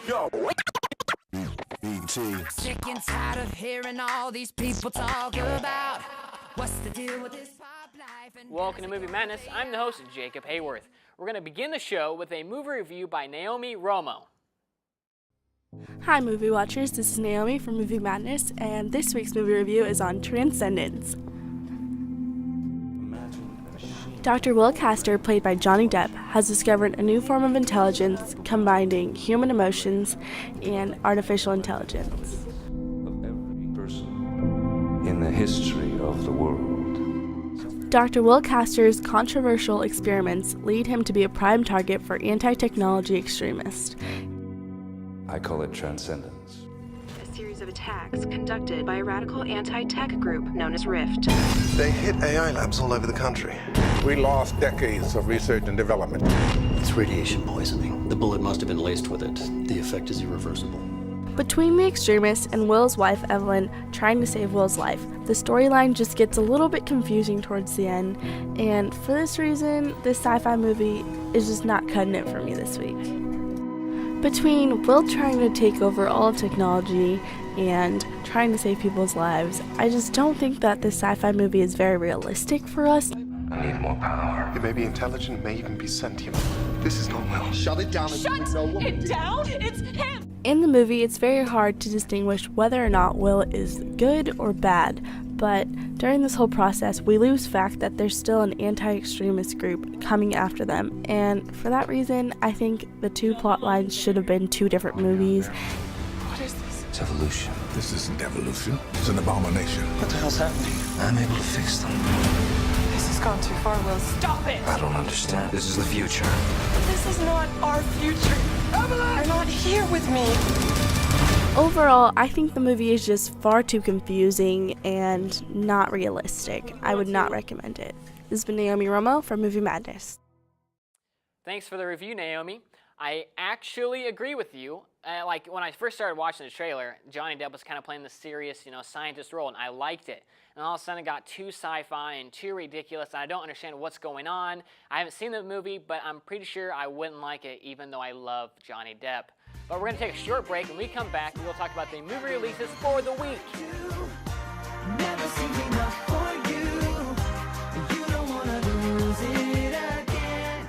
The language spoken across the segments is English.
Yo. E.T. Sick and tired of hearing all these people talk about what's the deal with this pop life. And welcome to Movie Madness. I'm the host, Jacob Hayworth. We're going to begin the show with a movie review by Naomi Romo. Hi movie watchers, this is Naomi from Movie Madness, and this week's movie review is on Transcendence. Dr. Will Castor, played by Johnny Depp, has discovered a new form of intelligence combining human emotions and artificial intelligence. Of every person in the history of the world. Dr. Will Castor's controversial experiments lead him to be a prime target for anti-technology extremists. I call it transcendence. A series of attacks conducted by a radical anti-tech group known as Rift. They hit AI labs all over the country. We lost decades of research and development. It's radiation poisoning. The bullet must have been laced with it. The effect is irreversible. Between the extremists and Will's wife, Evelyn, trying to save Will's life, the storyline just gets a little bit confusing towards the end, and for this reason, this sci-fi movie is just not cutting it for me this week. Between Will trying to take over all of technology and trying to save people's lives, I just don't think that this sci-fi movie is very realistic for us. I need more power. It may be intelligent, may even be sentient. This is not Will. Shut it down. Shut it down! It's him! In the movie, it's very hard to distinguish whether or not Will is good or bad, but during this whole process, we lose fact that there's still an anti-extremist group coming after them, and for that reason, I think the two plot lines should have been two different movies. What is this? It's evolution. This isn't evolution. It's an abomination. What the hell's happening? I'm able to fix them. This has gone too far, Will. Stop it! I don't understand. This is the future. This is not our future. Evelyn! You're not here with me. Overall, I think the movie is just far too confusing and not realistic. I would not recommend it. This has been Naomi Romo from Movie Madness. Thanks for the review, Naomi. I actually agree with you. Like, when I first started watching the trailer, Johnny Depp was kind of playing the serious, scientist role, and I liked it. And all of a sudden, it got too sci-fi and too ridiculous, and I don't understand what's going on. I haven't seen the movie, but I'm pretty sure I wouldn't like it, even though I love Johnny Depp. But we're going to take a short break. When we come back, we'll talk about the movie releases for the week. never seems enough for you. You don't wanna lose it again.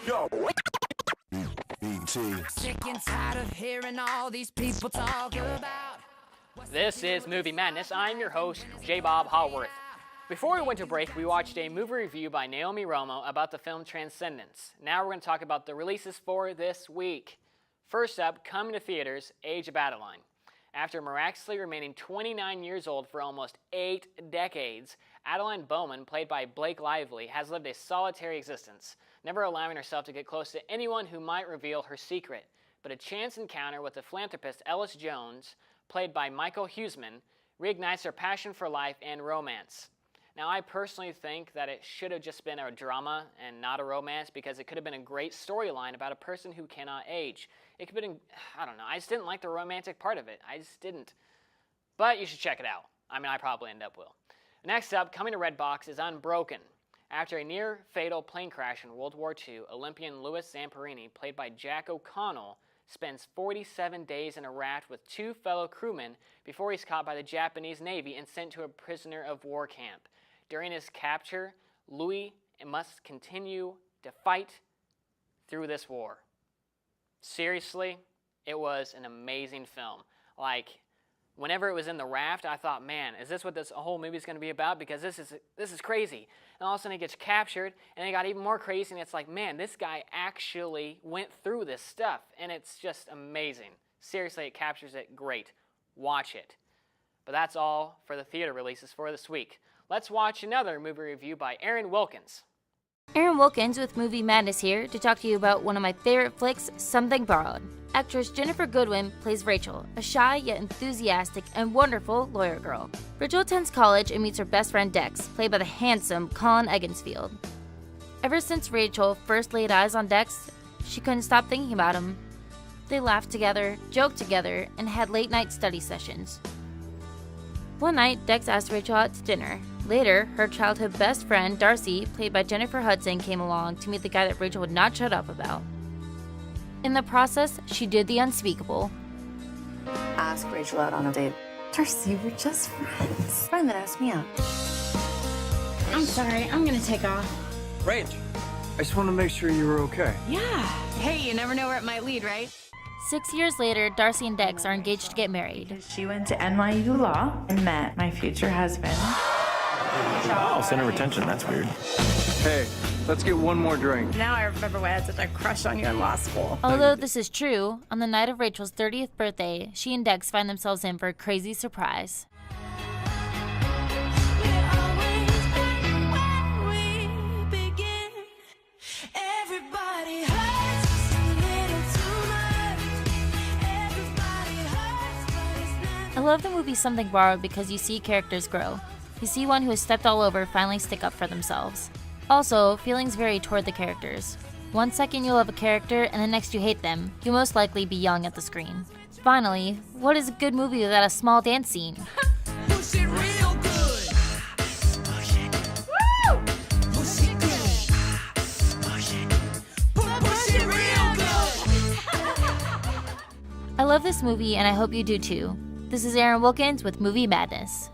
Yo. E.T. Sick and tired of hearing all these people talk about. This is Movie Madness. I'm your host, J. Bob Hallworth. Before we went to break, we watched a movie review by Naomi Romo about the film Transcendence. Now we're going to talk about the releases for this week. First up, coming to theaters, Age of Adaline. After miraculously remaining 29 years old for almost 8 decades, Adaline Bowman, played by Blake Lively, has lived a solitary existence, never allowing herself to get close to anyone who might reveal her secret. But a chance encounter with the philanthropist Ellis Jones, played by Michael Huseman, reignites her passion for life and romance. Now, I personally think that it should have just been a drama and not a romance, because it could have been a great storyline about a person who cannot age. It could have been, I don't know, I just didn't like the romantic part of it. I just didn't. But you should check it out. I mean, I probably end up will. Next up, coming to Redbox, is Unbroken. After a near-fatal plane crash in World War II, Olympian Louis Zamperini, played by Jack O'Connell, spends 47 days in a raft with 2 fellow crewmen before he's caught by the Japanese Navy and sent to a prisoner of war camp. During his capture, Louis must continue to fight through this war. Seriously, it was an amazing film. Like, whenever it was in the raft, I thought, man, is this what this whole movie is going to be about? Because this is crazy. And all of a sudden, he gets captured, and it got even more crazy. And it's like, man, this guy actually went through this stuff, and it's just amazing. Seriously, it captures it great. Watch it. But that's all for the theater releases for this week. Let's watch another movie review by Aaron Wilkins. Aaron Wilkins with Movie Madness here to talk to you about one of my favorite flicks, Something Borrowed. Actress Jennifer Goodwin plays Rachel, a shy yet enthusiastic and wonderful lawyer girl. Rachel attends college and meets her best friend Dex, played by the handsome Colin Egginsfield. Ever since Rachel first laid eyes on Dex, she couldn't stop thinking about him. They laughed together, joked together, and had late-night study sessions. One night, Dex asked Rachel out to dinner. Later, her childhood best friend, Darcy, played by Jennifer Hudson, came along to meet the guy that Rachel would not shut up about. In the process, she did the unspeakable. Ask Rachel out on a date. Darcy, we're just friends. Friend that asked me out. I'm sorry, I'm gonna take off. Rach, I just want to make sure you were okay. Yeah. Hey, you never know where it might lead, right? 6 years later, Darcy and Dex are engaged to get married. She went to NYU Law and met my future husband. Oh, center retention, that's weird. Hey, let's get one more drink. Now I remember why I had such a crush on you in law school. Although this is true, on the night of Rachel's 30th birthday, she and Dex find themselves in for a crazy surprise. I love the movie Something Borrowed because you see characters grow. You see one who has stepped all over finally stick up for themselves. Also, feelings vary toward the characters. One second you love a character and the next you hate them, you'll most likely be yelling at the screen. Finally, what is a good movie without a small dance scene? Push it real good. Push it. Woo! Push it good. Push it. Push it real good. I love this movie and I hope you do too. This is Aaron Wilkins with Movie Madness.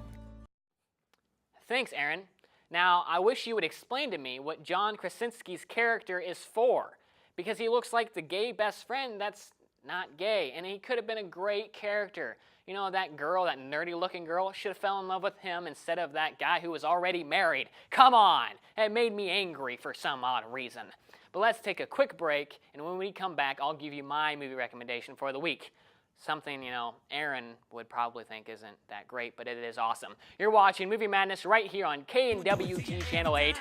Thanks, Aaron. Now, I wish you would explain to me what John Krasinski's character is for, because he looks like the gay best friend that's not gay, and he could have been a great character. You know, that girl, that nerdy-looking girl, should have fell in love with him instead of that guy who was already married. Come on! It made me angry for some odd reason. But let's take a quick break, and when we come back, I'll give you my movie recommendation for the week. Something, you know, Aaron would probably think isn't that great, but it is awesome. You're watching Movie Madness right here on KNWT Channel 8.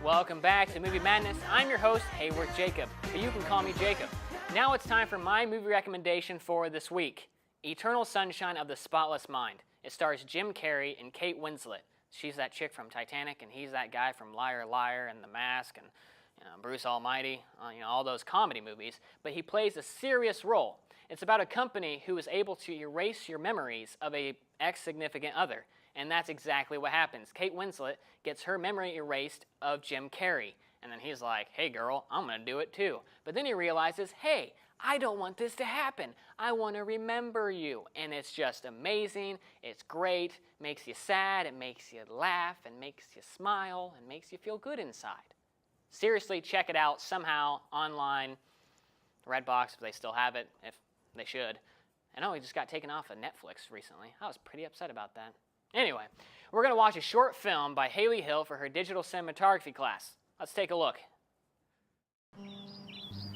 Welcome back to Movie Madness. I'm your host, Hayworth Jacob, but you can call me Jacob. Now it's time for my movie recommendation for this week, Eternal Sunshine of the Spotless Mind. It stars Jim Carrey and Kate Winslet. She's that chick from Titanic, and he's that guy from Liar Liar and The Mask and Bruce Almighty, all those comedy movies. But he plays a serious role. It's about a company who is able to erase your memories of a ex-significant other. And that's exactly what happens. Kate Winslet gets her memory erased of Jim Carrey. And then he's like, hey girl, I'm gonna do it too. But then he realizes, hey, I don't want this to happen. I wanna remember you. And it's just amazing, it's great, makes you sad, it makes you laugh, and makes you smile, and makes you feel good inside. Seriously, check it out somehow online. Redbox, if they still have it, if they should. I know it just got taken off of Netflix recently. I was pretty upset about that. Anyway, we're going to watch a short film by Haley Hill for her digital cinematography class. Let's take a look.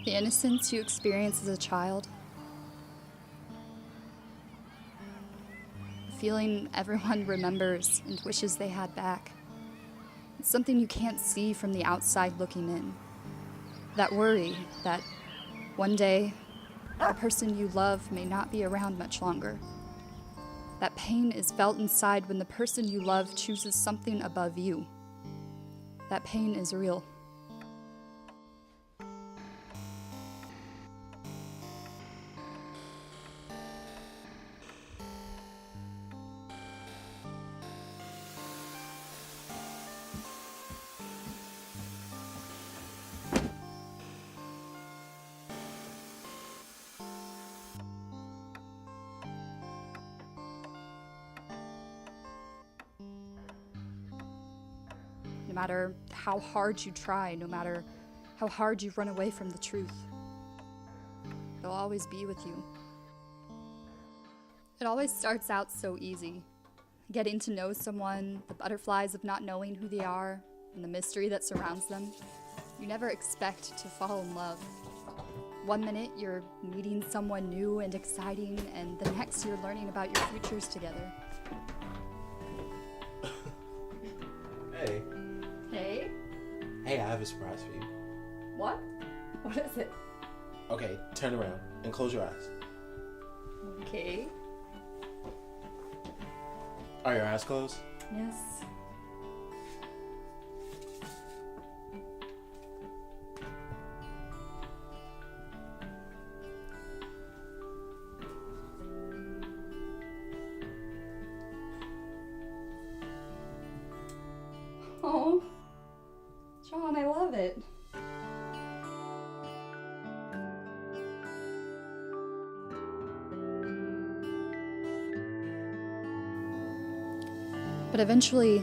The innocence you experience as a child. The feeling everyone remembers and wishes they had back. It's something you can't see from the outside looking in. That worry that one day the person you love may not be around much longer. That pain is felt inside when the person you love chooses something above you. That pain is real. No matter how hard you try, no matter how hard you run away from the truth, it'll always be with you. It always starts out so easy. Getting to know someone, the butterflies of not knowing who they are, and the mystery that surrounds them. You never expect to fall in love. One minute you're meeting someone new and exciting, and the next you're learning about your futures together. Hey. Hey? Hey, I have a surprise for you. What? What is it? Okay, turn around and close your eyes. Okay. Are your eyes closed? Yes. it. But eventually,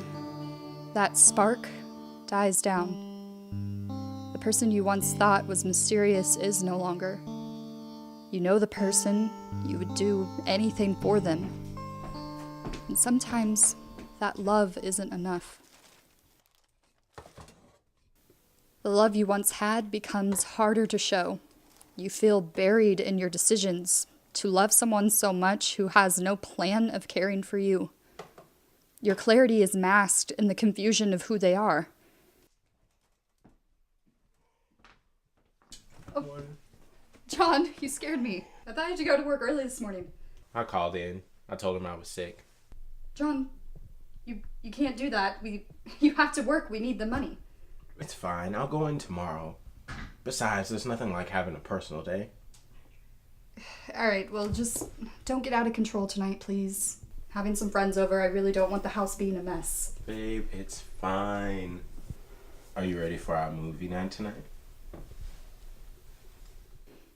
that spark dies down. The person you once thought was mysterious is no longer. You know the person, you would do anything for them. And sometimes that love isn't enough. The love you once had becomes harder to show. You feel buried in your decisions to love someone so much who has no plan of caring for you. Your clarity is masked in the confusion of who they are. Oh, John, you scared me. I thought I had to go to work early this morning. I called in. I told him I was sick. John, you can't do that. You have to work. We need the money. It's fine. I'll go in tomorrow. Besides, there's nothing like having a personal day. All right, well, just don't get out of control tonight, please. Having some friends over, I really don't want the house being a mess. Babe, it's fine. Are you ready for our movie night tonight?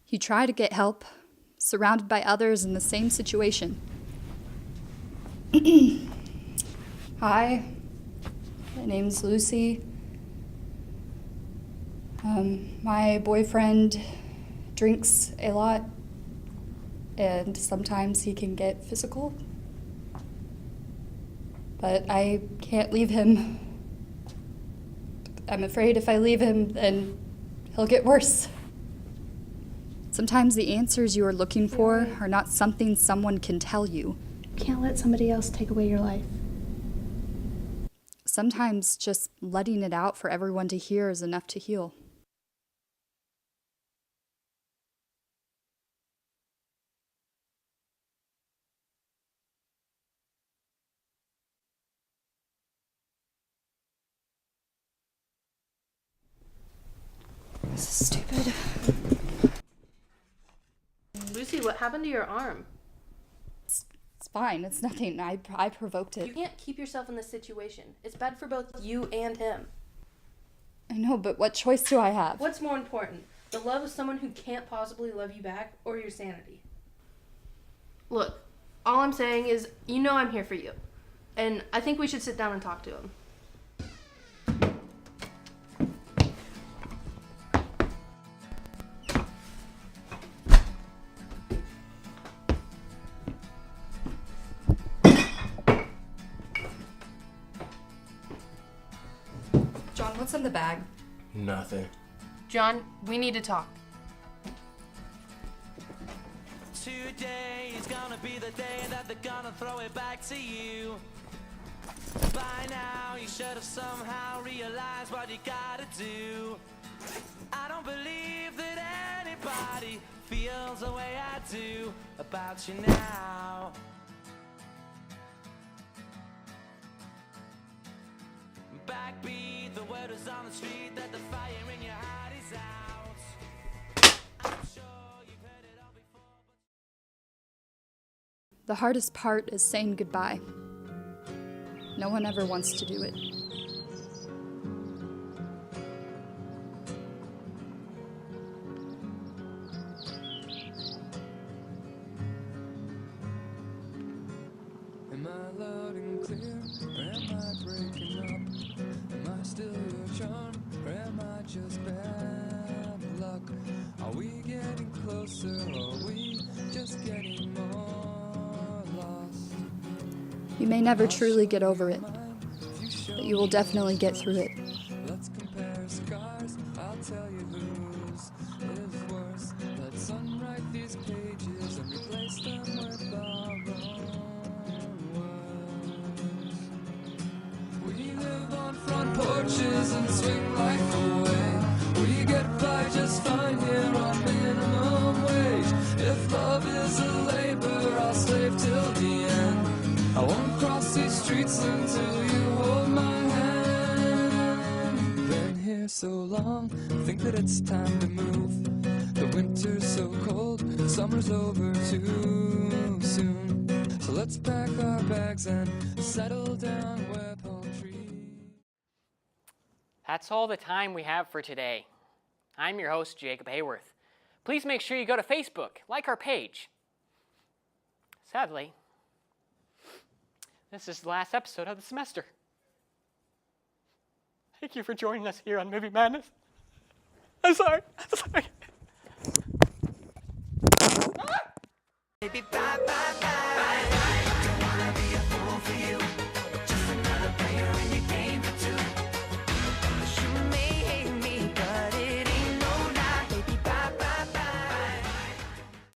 You try to get help, surrounded by others in the same situation. Hi, my name's Lucy. My boyfriend drinks a lot, and sometimes he can get physical. But I can't leave him. I'm afraid if I leave him, then he'll get worse. Sometimes the answers you are looking for are not something someone can tell you. You can't let somebody else take away your life. Sometimes just letting it out for everyone to hear is enough to heal. This is stupid. Lucy, what happened to your arm? It's fine. It's nothing. I provoked it. You can't keep yourself in this situation. It's bad for both you and him. I know, but what choice do I have? What's more important? The love of someone who can't possibly love you back, or your sanity? Look, all I'm saying is, you know I'm here for you. And I think we should sit down and talk to him. John, what's in the bag? Nothing. John, we need to talk. Today is gonna be the day that they're gonna throw it back to you. By now you should have somehow realized what you gotta do. I don't believe that anybody feels the way I do about you now. Backbeat, the word is on the street that the fire in your heart is out. I'm sure you've heard it all before. The hardest part is saying goodbye. No one ever wants to do it. Am I loud and clear, or am I breaking up? Am I still your charm, or am I just bad luck? Are we getting closer, or are we just getting more lost? You may never truly get over it, but you will definitely get through it. Let's compare scars, I'll tell you whose is worse. Let's unwrite these pages and replace them with our own words. We live on front porches and swing life away. We get by just fine here on minimum wage. If love is a labor, I'll slave till the end. I won't cross these streets until you hold my hand. Been here so long, think that it's time to move. The winter's so cold, summer's over too soon. So let's pack our bags and settle down where palm trees. That's all the time we have for today. I'm your host, Jacob Hayworth. Please make sure you go to Facebook, like our page. Sadly, this is the last episode of the semester. Thank you for joining us here on Movie Madness. I'm sorry. Baby, bye, bye, bye.